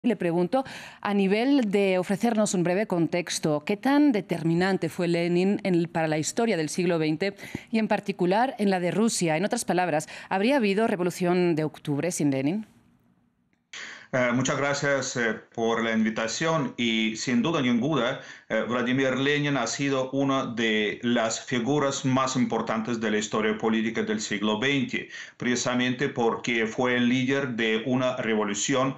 Le pregunto, a nivel de ofrecernos un breve contexto, ¿qué tan determinante fue Lenin para la historia del siglo XX y en particular en la de Rusia? En otras palabras, ¿habría habido revolución de octubre sin Lenin? Muchas gracias por la invitación y sin duda ninguna, Vladimir Lenin ha sido una de las figuras más importantes de la historia política del siglo XX, precisamente porque fue el líder de una revolución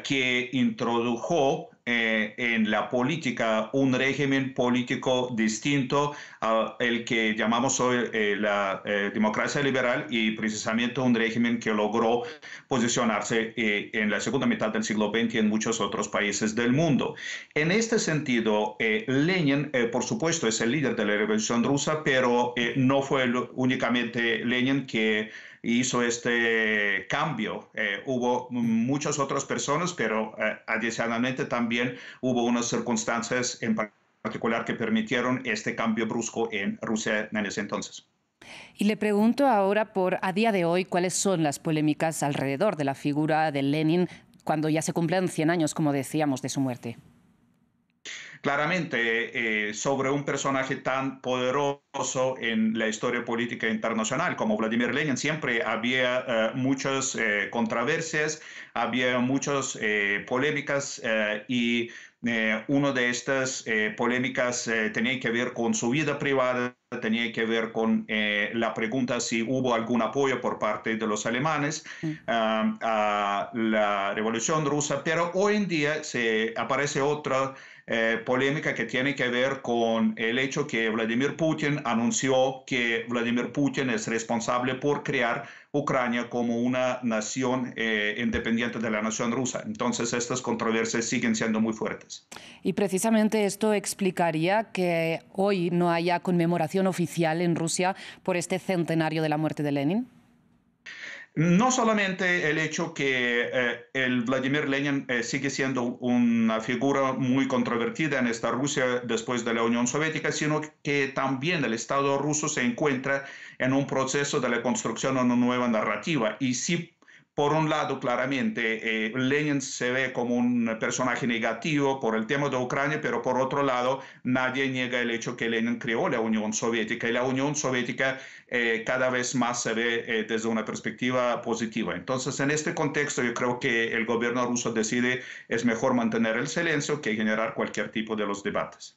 que introdujo en la política un régimen político distinto al que llamamos hoy la democracia liberal y precisamente un régimen que logró posicionarse en la segunda mitad del siglo XX en muchos otros países del mundo. En este sentido, Lenin, por supuesto, es el líder de la Revolución Rusa, pero no fue únicamente Lenin que hizo este cambio. Hubo muchas otras personas, pero adicionalmente también hubo unas circunstancias en particular que permitieron este cambio brusco en Rusia en ese entonces. Y le pregunto ahora a día de hoy, cuáles son las polémicas alrededor de la figura de Lenin cuando ya se cumplen 100 años, como decíamos, de su muerte. Claramente, sobre un personaje tan poderoso en la historia política internacional como Vladimir Lenin, siempre había muchas controversias, había muchas polémicas y una de estas polémicas tenía que ver con su vida privada, tenía que ver con la pregunta si hubo algún apoyo por parte de los alemanes Mm. a la Revolución Rusa, pero hoy en día se aparece otra polémica que tiene que ver con el hecho que Vladimir Putin anunció que Vladimir Putin es responsable por crear Ucrania como una nación independiente de la nación rusa. Entonces, estas controversias siguen siendo muy fuertes. Y precisamente esto explicaría que hoy no haya conmemoración oficial en Rusia por este centenario de la muerte de Lenin. No solamente el hecho que el Vladimir Lenin sigue siendo una figura muy controvertida en esta Rusia después de la Unión Soviética, sino que también el Estado ruso se encuentra en un proceso de la construcción de una nueva narrativa. Y sí, por un lado, claramente, Lenin se ve como un personaje negativo por el tema de Ucrania, pero por otro lado, nadie niega el hecho que Lenin creó la Unión Soviética y la Unión Soviética cada vez más se ve desde una perspectiva positiva. Entonces, en este contexto, yo creo que el gobierno ruso decide es mejor mantener el silencio que generar cualquier tipo de los debates.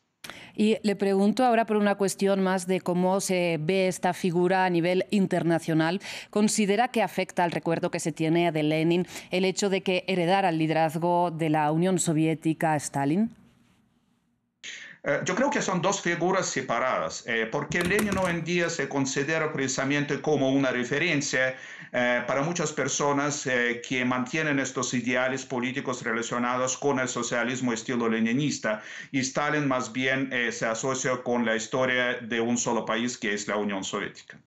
Y le pregunto ahora por una cuestión más de cómo se ve esta figura a nivel internacional. ¿Considera que afecta al recuerdo que se tiene de Lenin el hecho de que heredara el liderazgo de la Unión Soviética a Stalin? Yo creo que son dos figuras separadas, porque Lenin hoy en día se considera precisamente como una referencia para muchas personas que mantienen estos ideales políticos relacionados con el socialismo estilo leninista, y Stalin más bien se asocia con la historia de un solo país que es la Unión Soviética.